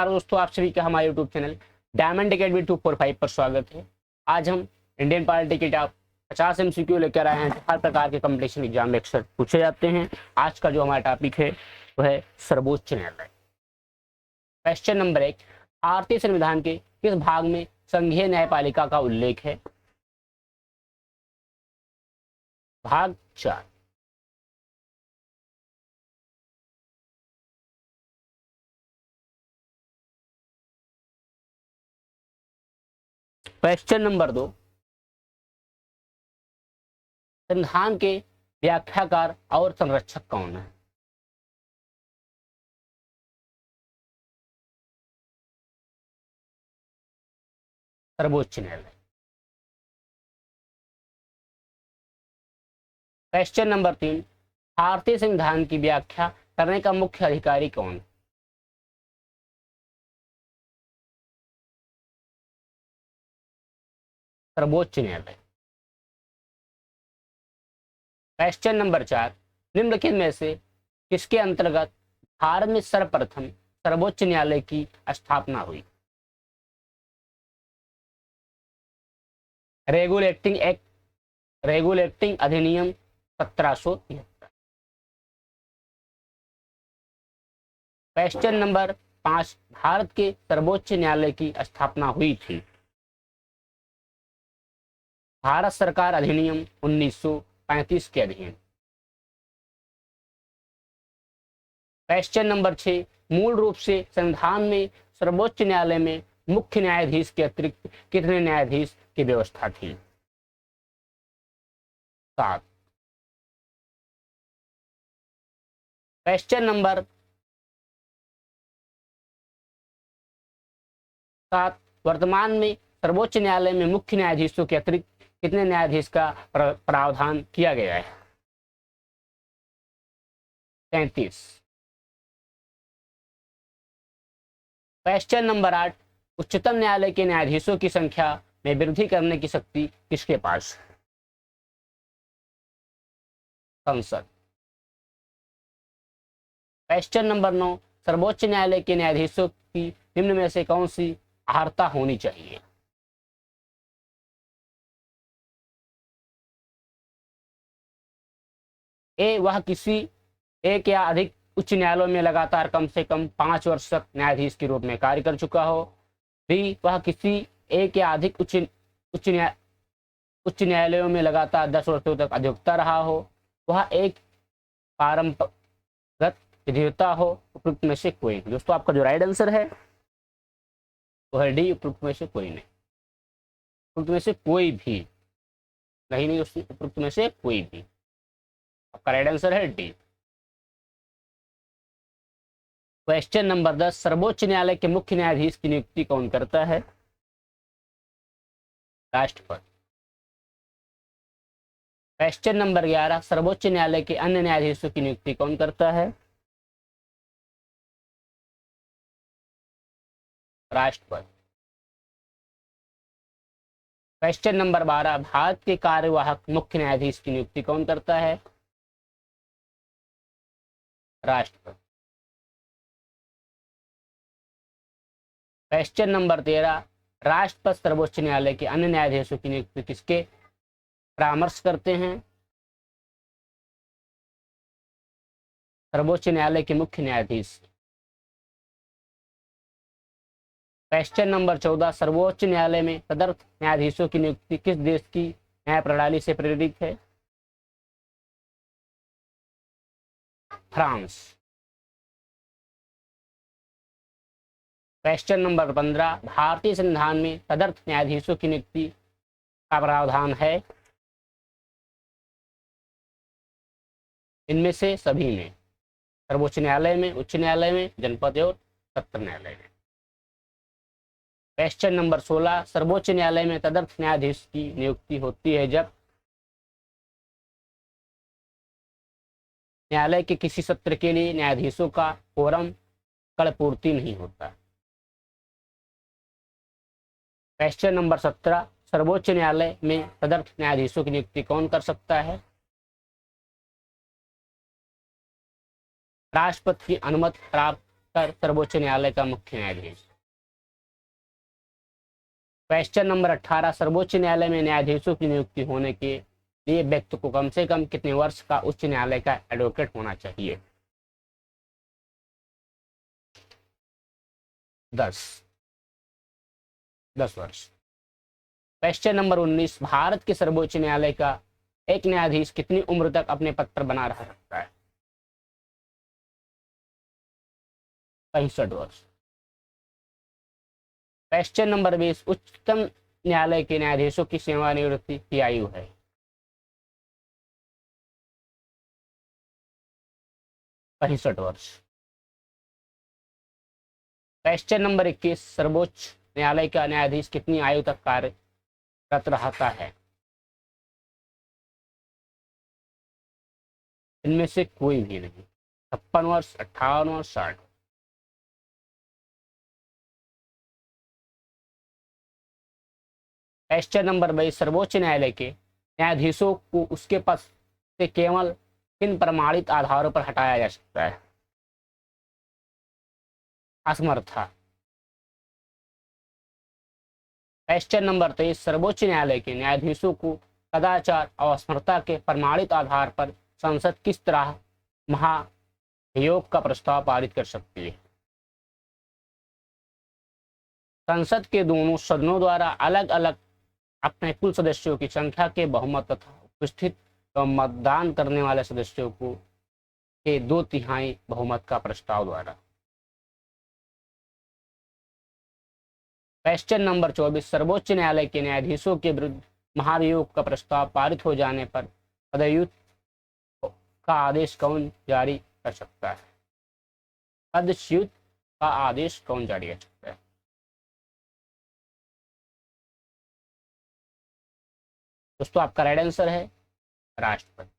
नमस्कार दोस्तों, आप सभी का हमारे यूट्यूब चैनल डायमंड अकेडमी 245 पर स्वागत है। आज हम इंडियन पॉलिटी के टॉप 50 MCQ लेकर आए हैं। हर प्रकार के कंपटीशन एग्जाम में अक्सर पूछे जाते हैं। आज का जो हमारा टॉपिक है वह है सर्वोच्च न्यायालय। क्वेश्चन नंबर 1, भारतीय संविधान के किस भाग में संघीय न्यायपालिका का उल्लेख है? भाग 4। क्वेश्चन नंबर 2, संविधान के व्याख्याकार और संरक्षक कौन है? सर्वोच्च न्यायालय। क्वेश्चन नंबर 3, भारतीय संविधान की व्याख्या करने का मुख्य अधिकारी कौन है? सर्वोच्च न्यायालय। क्वेश्चन नंबर 4, निम्नलिखित में से किसके अंतर्गत भारत में सर्वप्रथम सर्वोच्च न्यायालय की स्थापना हुई? रेगुलेटिंग अधिनियम 1773। क्वेश्चन नंबर 5, भारत के सर्वोच्च न्यायालय की स्थापना हुई थी? भारत सरकार अधिनियम 1935 के अधीन। क्वेश्चन नंबर 6, मूल रूप से संविधान में सर्वोच्च न्यायालय में मुख्य न्यायाधीश के अतिरिक्त कितने न्यायाधीश की व्यवस्था थी? 7। क्वेश्चन नंबर 7, वर्तमान में सर्वोच्च न्यायालय में मुख्य न्यायाधीशों के अतिरिक्त कितने न्यायाधीश का प्रावधान किया गया है? 33। क्वेश्चन नंबर 8, उच्चतम न्यायालय के न्यायाधीशों की संख्या में वृद्धि करने की शक्ति किसके पास? संसद। क्वेश्चन नंबर 9, सर्वोच्च न्यायालय के न्यायाधीशों की निम्न में से कौन सी अर्हता होनी चाहिए? ए, वह किसी एक या अधिक उच्च न्यायालयों में लगातार कम से कम 5 वर्ष तक न्यायाधीश के रूप में कार्य कर चुका हो। बी, वह किसी एक या अधिक उच्च न्यायालयों में लगातार 10 वर्षों तक अधिवक्ता रहा हो। वह एक पारंपरिक विधिवक्ता हो। उपयुक्त में से कोई नहीं। दोस्तों, आपका जो राइट आंसर है वो है डी, उपयुक्त में से कोई नहीं। उपयुक्त में से कोई भी नहीं दोस्तों, उपयुक्त में से कोई भी। आपका राइट आंसर है डी। क्वेश्चन नंबर 10, सर्वोच्च न्यायालय के मुख्य न्यायाधीश की नियुक्ति कौन करता है? राष्ट्रपति। क्वेश्चन नंबर 11, सर्वोच्च न्यायालय के अन्य न्यायाधीशों की नियुक्ति कौन करता है? राष्ट्रपति। क्वेश्चन नंबर 12, भारत के कार्यवाहक मुख्य न्यायाधीश की नियुक्ति कौन करता है? राष्ट्रपति। क्वेश्चन नंबर 13, राष्ट्रपति सर्वोच्च न्यायालय के अन्य न्यायाधीशों की नियुक्ति किसके परामर्श करते हैं? सर्वोच्च न्यायालय के मुख्य न्यायाधीश। क्वेश्चन नंबर 14, सर्वोच्च न्यायालय में तदर्थ न्यायाधीशों की नियुक्ति किस देश की न्याय प्रणाली से प्रेरित है? फ्रांस। क्वेश्चन नंबर 15, भारतीय संविधान में तदर्थ न्यायाधीशों की नियुक्ति का प्रावधान है? इनमें से सभी में। सर्वोच्च न्यायालय में, उच्च न्यायालय में, जनपद और सत्र न्यायालय में। क्वेश्चन नंबर 16, सर्वोच्च न्यायालय में तदर्थ न्यायाधीश की नियुक्ति होती है जब न्यायालय के किसी सत्र के लिए न्यायाधीशों का कोरम पूर्ति नहीं होता। क्वेश्चन नंबर 17, सर्वोच्च न्यायालय में तदर्थ न्यायाधीशों की नियुक्ति कौन कर सकता है? राष्ट्रपति की अनुमति प्राप्त उत्तर सर्वोच्च न्यायालय का मुख्य न्यायाधीश। क्वेश्चन नंबर 18, सर्वोच्च न्यायालय में न्यायाधीशों की नियुक्ति होने के लिए व्यक्ति को कम से कम कितने वर्ष का उच्च न्यायालय का एडवोकेट होना चाहिए? 10 वर्ष। क्वेश्चन नंबर 19, भारत के सर्वोच्च न्यायालय का एक न्यायाधीश कितनी उम्र तक अपने पद पर बना रह सकता है? 65 वर्ष। क्वेश्चन नंबर 20, उच्चतम न्यायालय के न्यायाधीशों की सेवानिवृत्ति की आयु है? 65 वर्ष। क्वेश्चन नंबर 21, सर्वोच्च न्यायालय का न्यायाधीश कितनी आयु तक कार्यरत रहता है? इनमें से कोई भी नहीं। 56 वर्ष, 58 वर्ष, 60। क्वेश्चन नंबर 22, सर्वोच्च न्यायालय के न्यायाधीशों को उसके पद से केवल किन प्रमाणित आधारों पर हटाया जा सकता है? असमर्था। क्वेश्चन नंबर 23, सर्वोच्च न्यायालय के न्यायाधीशों को कदाचार और असमर्था के प्रमाणित आधार पर संसद किस तरह महाभियोग का प्रस्ताव पारित कर सकती है? संसद के दोनों सदनों द्वारा अलग अलग अपने कुल सदस्यों की संख्या के बहुमत तथा उपस्थित एवं मतदान करने वाले सदस्यों को के 2/3 बहुमत का प्रस्ताव द्वारा। क्वेश्चन नंबर 24, सर्वोच्च न्यायालय के न्यायाधीशों के विरुद्ध महाभियोग का प्रस्ताव पारित हो जाने पर पदच्युत का आदेश कौन जारी कर सकता है? पदच्युत का आदेश कौन जारी कर सकता है? दोस्तों आपका राइट आंसर है राष्ट्रपति।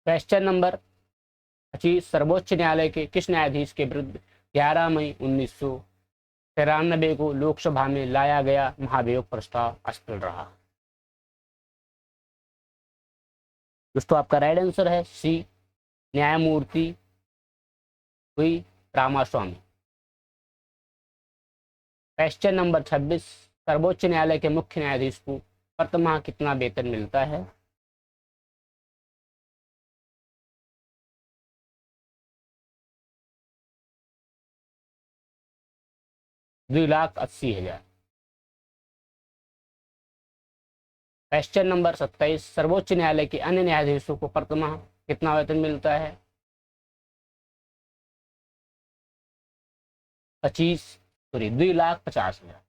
क्वेश्चन नंबर 25, सर्वोच्च न्यायालय के किस न्यायाधीश के विरुद्ध 11 मई 1993 को लोकसभा में लाया गया महाभियोग प्रस्ताव असफल रहा? दोस्तों आपका राइट आंसर है सी, न्यायमूर्ति वी रामास्वामी। क्वेश्चन नंबर 26, सर्वोच्च न्यायालय के मुख्य न्यायाधीश को प्रतिमाह कितना वेतन मिलता है? ₹2,80,000। क्वेश्चन नंबर 27, सर्वोच्च न्यायालय के अन्य न्यायाधीशों को प्रतिमाह कितना वेतन मिलता है? 2,50,000।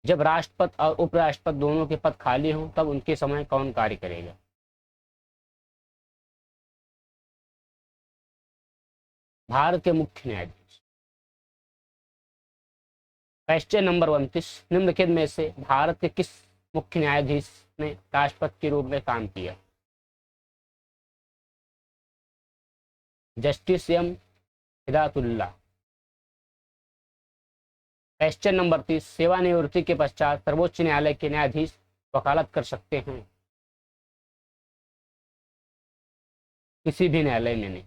जब राष्ट्रपति और उपराष्ट्रपति दोनों के पद खाली हों तब उनके समय कौन कार्य करेगा? भारत के मुख्य न्यायाधीश। क्वेश्चन नंबर 29, निम्नलिखित में से भारत के किस मुख्य न्यायाधीश ने राष्ट्रपति के रूप में काम किया? Justice M Hidayatullah. Question number 30, सेवानिवृत्ति के पश्चात सर्वोच्च न्यायालय के न्यायाधीश वकालत कर सकते हैं? किसी भी न्यायालय में नहीं।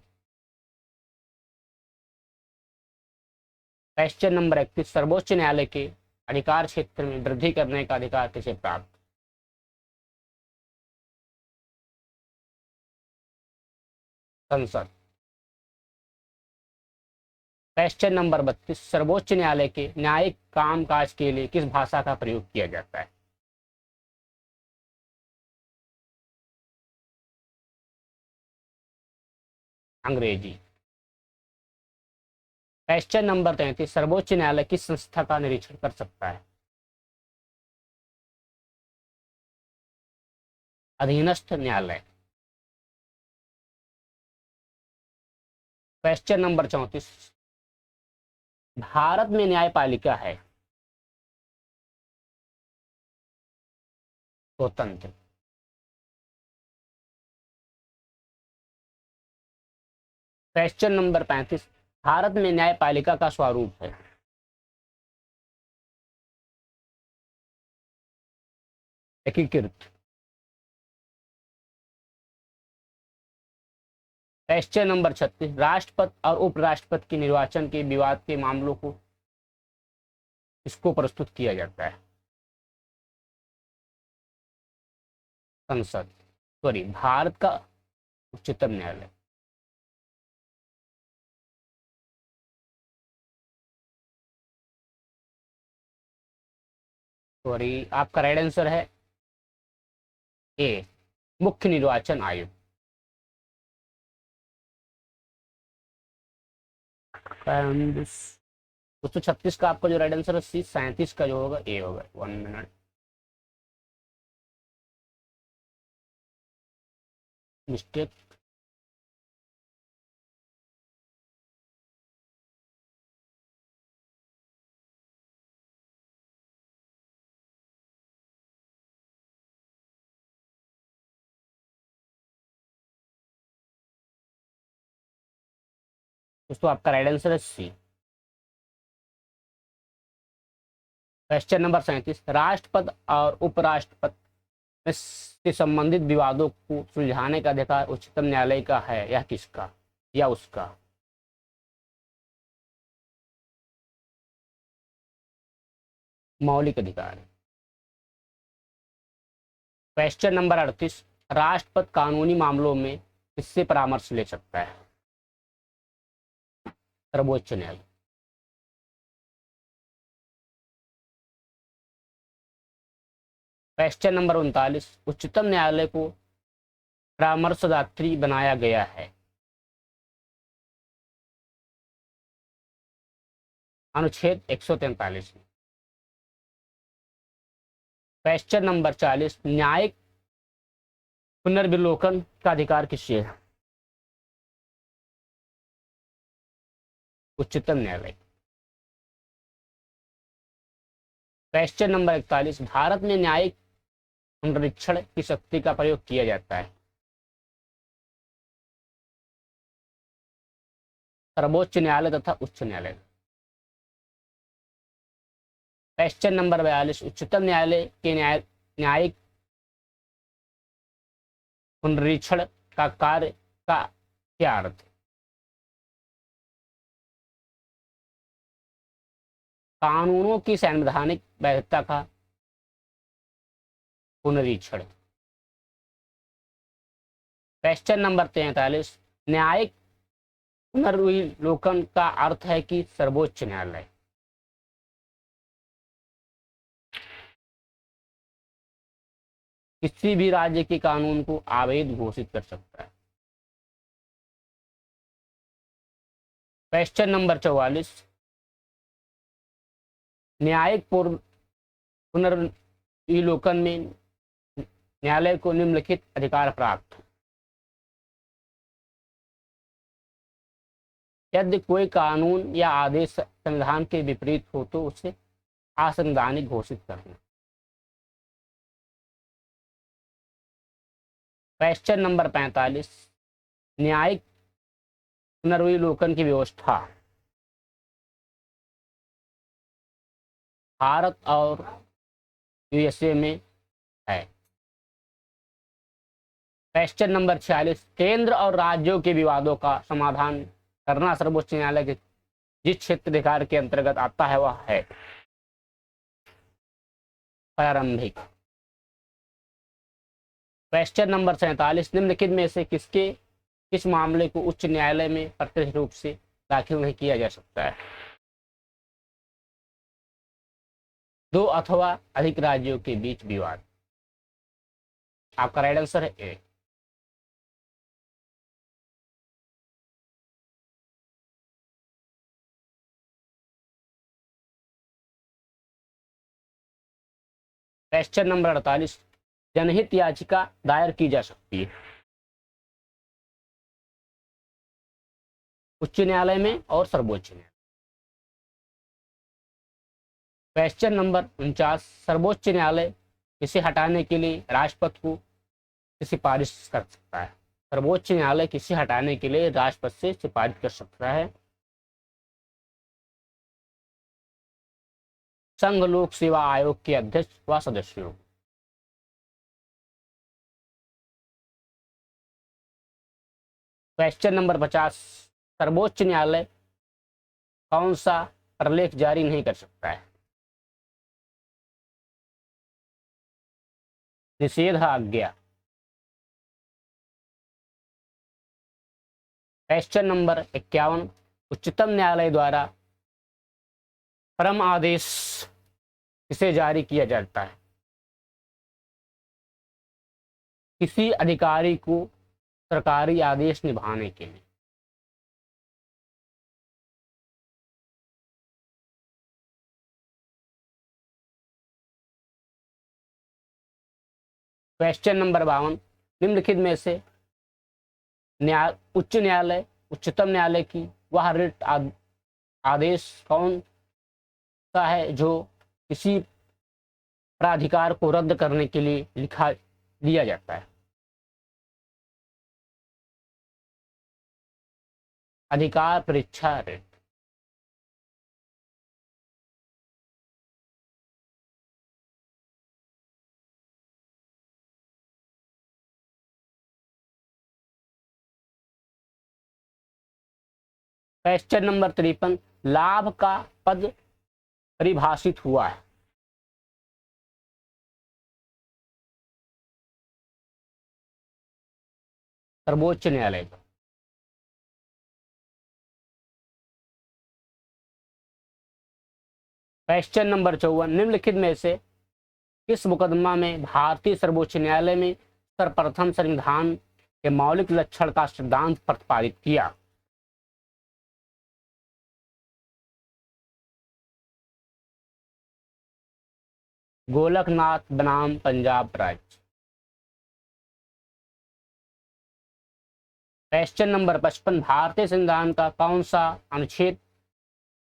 क्वेश्चन नंबर 31, सर्वोच्च न्यायालय के अधिकार क्षेत्र में वृद्धि करने का अधिकार किसे प्राप्त? संसद। क्वेश्चन नंबर 32, सर्वोच्च न्यायालय के न्यायिक कामकाज के लिए किस भाषा का प्रयोग किया जाता है? अंग्रेजी। क्वेश्चन नंबर 33, सर्वोच्च न्यायालय किस संस्था का निरीक्षण कर सकता है? अधीनस्थ न्यायालय। क्वेश्चन नंबर 34, भारत में न्यायपालिका है स्वतंत्र। क्वेश्चन नंबर 35, भारत में न्यायपालिका का स्वरूप है? एकीकृत। क्वेश्चन नंबर 36, राष्ट्रपति और उपराष्ट्रपति के निर्वाचन के विवाद के मामलों को इसको प्रस्तुत किया जाता है। संसद, सॉरी, भारत का उच्चतम न्यायालय। सॉरी, आपका राइट आंसर है ए, मुख्य निर्वाचन आयोग। 236 का आपका जो राइट आंसर है सी, 37 का जो होगा ए होगा। 1 मिनट, मिस्टेक। दोस्तों आपका राइट आंसर है सी। क्वेश्चन नंबर 37, राष्ट्रपति और उपराष्ट्रपति से संबंधित विवादों को सुलझाने का अधिकार उच्चतम न्यायालय का है, यह किसका या उसका? मौलिक अधिकार। क्वेश्चन नंबर 38, राष्ट्रपति कानूनी मामलों में किससे परामर्श ले सकता है? सर्वोच्च न्यायालय। क्वेश्चन नंबर 39, उच्चतम न्यायालय को परामर्शदात्री बनाया गया है। अनुच्छेद 143 में। क्वेश्चन नंबर 40, न्यायिक पुनर्विलोकन का अधिकार किससे है? उच्चतम न्यायालय। क्वेश्चन नंबर 41, भारत में न्यायिक पुनरीक्षण की शक्ति का प्रयोग किया जाता है। सर्वोच्च न्यायालय तथा उच्च न्यायालय। क्वेश्चन नंबर 42, उच्चतम न्यायालय के न्यायिक पुनरीक्षण का कार्य का क्या अर्थ है? कानूनों की संवैधानिक वैधता का पुनरीक्षण। क्वेश्चन नंबर 43, न्यायिक पुनर्विलोकन का अर्थ है कि सर्वोच्च न्यायालय किसी भी राज्य के कानून को अवैध घोषित कर सकता है। क्वेश्चन नंबर 44, न्यायिक पुनर्विलोकन में न्यायालय को निम्नलिखित अधिकार प्राप्त। यदि कोई कानून या आदेश संविधान के विपरीत हो तो उसे असंवैधानिक घोषित करना। क्वेश्चन नंबर 45, न्यायिक पुनर्विलोकन की व्यवस्था भारत और यूएसए में है। क्वेश्चन नंबर 46, केंद्र और राज्यों के विवादों का समाधान करना सर्वोच्च न्यायालय के जिस क्षेत्र अधिकार के अंतर्गत आता है वह है प्रारंभिक। क्वेश्चन नंबर 47, निम्नलिखित में से किस मामले को उच्च न्यायालय में प्रत्यक्ष रूप से दाखिल नहीं किया जा सकता है? दो अथवा अधिक राज्यों के बीच विवाद। आपका राइट आंसर है ए। क्वेश्चन नंबर 48, जनहित याचिका दायर की जा सकती है उच्च न्यायालय में और सर्वोच्च न्यायालय। क्वेश्चन नंबर 49, सर्वोच्च न्यायालय इसे हटाने के लिए राष्ट्रपति को सिफारिश कर सकता है। सर्वोच्च न्यायालय किसे हटाने के लिए राष्ट्रपति से सिफारिश कर सकता है? संघ लोक सेवा आयोग के अध्यक्ष व सदस्यों। क्वेश्चन नंबर 50, सर्वोच्च न्यायालय कौन सा प्रलेख जारी नहीं कर सकता है? निषेध आज्ञा। क्वेश्चन नंबर 51, उच्चतम न्यायालय द्वारा परम आदेश किसे जारी किया जाता है? किसी अधिकारी को सरकारी आदेश निभाने के लिए। क्वेश्चन नंबर 52, निम्नलिखित में से उच्च न्यायालय उच्चतम न्यायालय की वह रिट आदेश कौन सा है जो किसी प्राधिकार को रद्द करने के लिए लिया जाता है? अधिकार परीक्षा रिट। क्वेश्चन नंबर 53, लाभ का पद परिभाषित हुआ है? सर्वोच्च न्यायालय का। क्वेश्चन नंबर 54, निम्नलिखित में से किस मुकदमा में भारतीय सर्वोच्च न्यायालय में सर्वप्रथम संविधान के मौलिक लक्षण का सिद्धांत प्रतिपादित किया? गोलकनाथ बनाम पंजाब राज्य। क्वेश्चन नंबर 55, भारतीय संविधान का कौन सा अनुच्छेद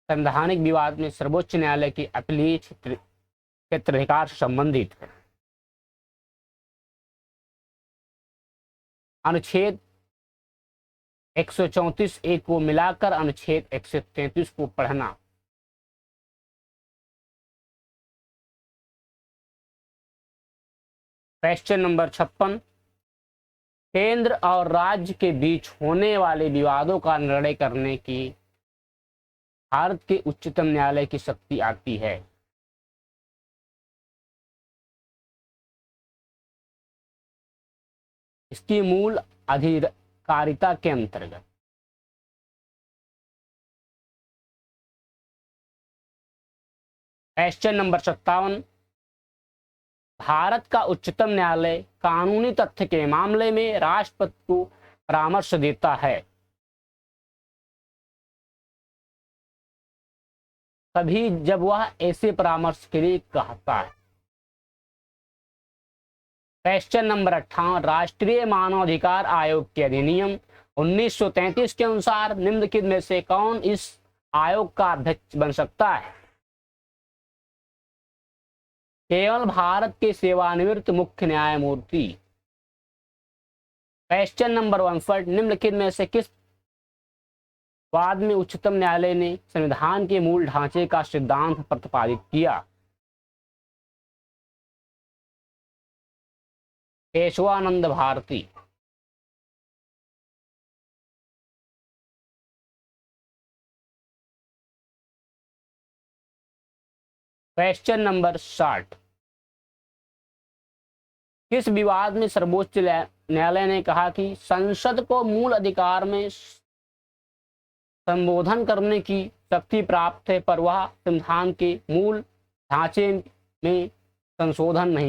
संवैधानिक विवाद में सर्वोच्च न्यायालय की अपीलीय क्षेत्राधिकार से संबंधित है? अनुच्छेद 134A को मिलाकर अनुच्छेद 133 को पढ़ना। क्वेश्चन नंबर 56, केंद्र और राज्य के बीच होने वाले विवादों का निर्णय करने की भारत के उच्चतम न्यायालय की शक्ति आती है? इसकी मूल अधिकारिता के अंतर्गत। क्वेश्चन नंबर 57, भारत का उच्चतम न्यायालय कानूनी तथ्य के मामले में राष्ट्रपति को परामर्श देता है तभी जब वह ऐसे परामर्श के लिए कहता है। क्वेश्चन नंबर 58, राष्ट्रीय मानवाधिकार आयोग के अधिनियम 1933 के अनुसार निम्नलिखित में से कौन इस आयोग का अध्यक्ष बन सकता है? केवल भारत के सेवानिवृत्त मुख्य न्यायमूर्ति। क्वेश्चन नंबर 61, निम्नलिखित में से किस वाद में उच्चतम न्यायालय ने संविधान के मूल ढांचे का सिद्धांत प्रतिपादित किया? केशवानंद भारती। क्वेश्चन नंबर 60, किस विवाद में सर्वोच्च न्यायालय ने कहा कि संसद को मूल अधिकार में संबोधन करने की शक्ति प्राप्त है पर वह संविधान के मूल ढांचे में संशोधन नहीं